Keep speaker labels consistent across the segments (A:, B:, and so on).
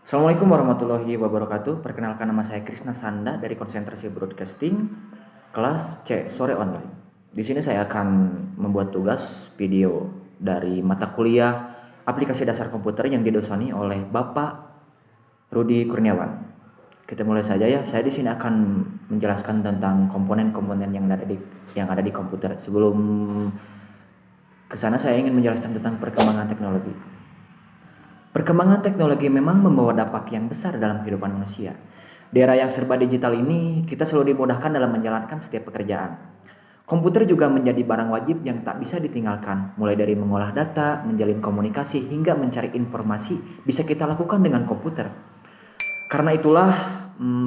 A: Assalamualaikum warahmatullahi wabarakatuh. Perkenalkan, nama saya Krisna Sanda dari Konsentrasi Broadcasting, kelas C sore online. Di sini saya akan membuat tugas video dari mata kuliah Aplikasi Dasar Komputer yang didosani oleh Bapak Rudi Kurniawan. Kita mulai saja ya. Saya di sini akan menjelaskan tentang komponen-komponen yang ada di komputer. Sebelum ke sana, saya ingin menjelaskan tentang perkembangan teknologi. Perkembangan teknologi memang membawa dampak yang besar dalam kehidupan manusia. Di era yang serba digital ini, kita selalu dimudahkan dalam menjalankan setiap pekerjaan. Komputer juga menjadi barang wajib yang tak bisa ditinggalkan, mulai dari mengolah data, menjalin komunikasi, hingga mencari informasi bisa kita lakukan dengan komputer. Karena itulah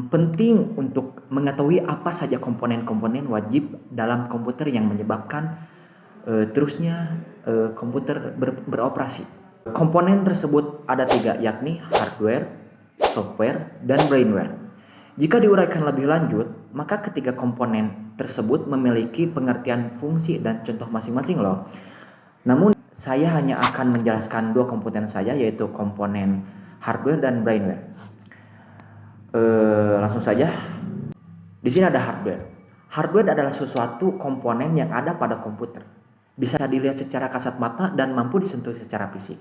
A: penting untuk mengetahui apa saja komponen-komponen wajib dalam komputer yang menyebabkan terusnya komputer beroperasi. Komponen tersebut ada 3, yakni hardware, software, dan brainware. Jika diuraikan lebih lanjut, maka ketiga komponen tersebut memiliki pengertian fungsi dan contoh masing-masing loh. Namun saya hanya akan menjelaskan 2 komponen saja, yaitu komponen hardware dan brainware. Langsung saja. Di sini ada hardware. Hardware adalah sesuatu komponen yang ada pada komputer. Bisa dilihat secara kasat mata dan mampu disentuh secara fisik.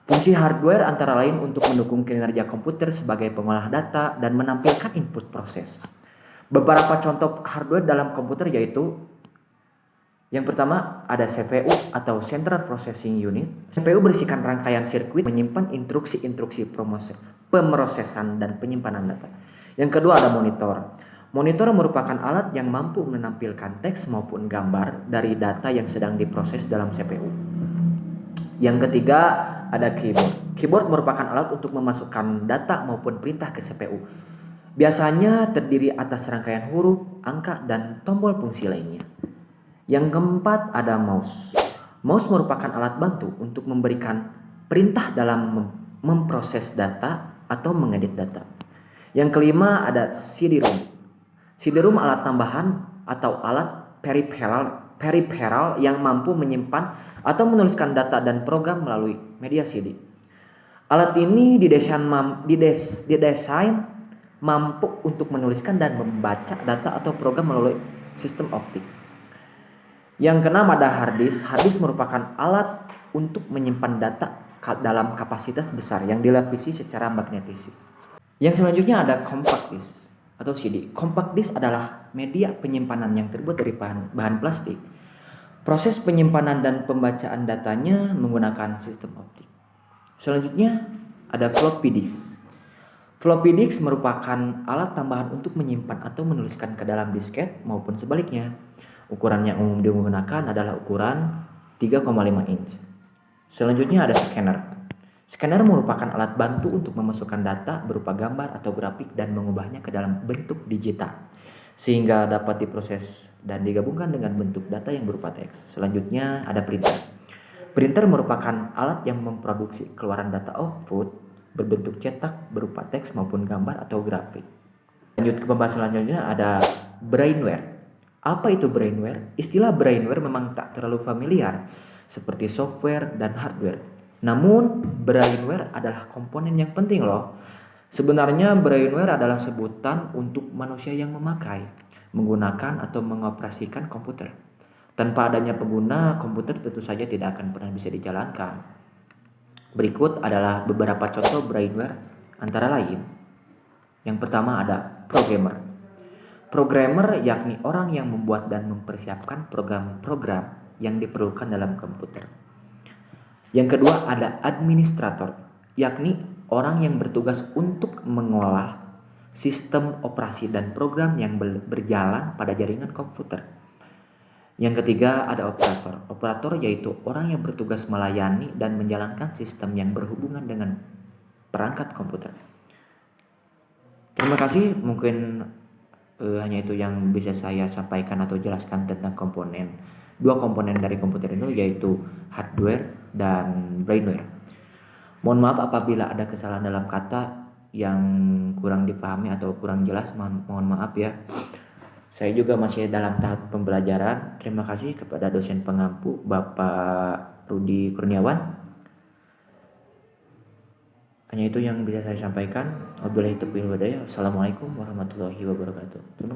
A: Fungsi hardware antara lain untuk mendukung kinerja komputer sebagai pengolah data dan menampilkan input proses. Beberapa contoh hardware dalam komputer yaitu yang pertama ada CPU atau Central Processing Unit. CPU berisikan rangkaian sirkuit menyimpan instruksi-instruksi pemrosesan dan penyimpanan data. Yang kedua ada monitor. Monitor merupakan alat yang mampu menampilkan teks maupun gambar dari data yang sedang diproses dalam CPU. Yang ketiga ada keyboard. Keyboard merupakan alat untuk memasukkan data maupun perintah ke CPU. Biasanya terdiri atas rangkaian huruf, angka, dan tombol fungsi lainnya. Yang keempat ada mouse. Mouse merupakan alat bantu untuk memberikan perintah dalam memproses data atau mengedit data. Yang kelima ada CD-ROM. CD-ROM alat tambahan atau alat peripheral yang mampu menyimpan atau menuliskan data dan program melalui media CD. Alat ini didesain mampu untuk menuliskan dan membaca data atau program melalui sistem optik. Yang keenam ada hard disk. Hard disk merupakan alat untuk menyimpan data dalam kapasitas besar yang dilapisi secara magnetis. Yang selanjutnya ada compact disk atau CD. Compact disk adalah media penyimpanan yang terbuat dari bahan plastik. Proses penyimpanan dan pembacaan datanya menggunakan sistem optik. Selanjutnya ada floppy disk. Floppy disk merupakan alat tambahan untuk menyimpan atau menuliskan ke dalam disket maupun sebaliknya. Ukuran yang umum digunakan adalah ukuran 3,5 inch. Selanjutnya ada scanner. Scanner merupakan alat bantu untuk memasukkan data berupa gambar atau grafik dan mengubahnya ke dalam bentuk digital, sehingga dapat diproses dan digabungkan dengan bentuk data yang berupa teks. Selanjutnya ada printer. Printer merupakan alat yang memproduksi keluaran data output berbentuk cetak berupa teks maupun gambar atau grafik. Lanjut ke pembahasan selanjutnya ada brainware. Apa itu brainware? Istilah brainware memang tak terlalu familiar seperti software dan hardware. Namun brainware adalah komponen yang penting loh. Sebenarnya brainware adalah sebutan untuk manusia yang memakai, menggunakan atau mengoperasikan komputer. Tanpa adanya pengguna, komputer tentu saja tidak akan pernah bisa dijalankan. Berikut adalah beberapa contoh brainware antara lain. Yang pertama ada programmer. Programmer yakni orang yang membuat dan mempersiapkan program-program yang diperlukan dalam komputer. Yang kedua ada administrator, yakni orang yang bertugas untuk mengolah sistem operasi dan program yang berjalan pada jaringan komputer. Yang ketiga ada operator. Operator yaitu orang yang bertugas melayani dan menjalankan sistem yang berhubungan dengan perangkat komputer. Terima kasih, mungkin hanya itu yang bisa saya sampaikan atau jelaskan tentang dua komponen dari komputer itu, yaitu hardware dan brainware. Mohon maaf apabila ada kesalahan dalam kata yang kurang dipahami atau kurang jelas, mohon maaf ya. Saya juga masih dalam tahap pembelajaran. Terima kasih kepada dosen pengampu Bapak Rudi Kurniawan. Hanya itu yang bisa saya sampaikan. Wabillahi taufiq wal hidayah. Assalamualaikum warahmatullahi wabarakatuh. Terima kasih.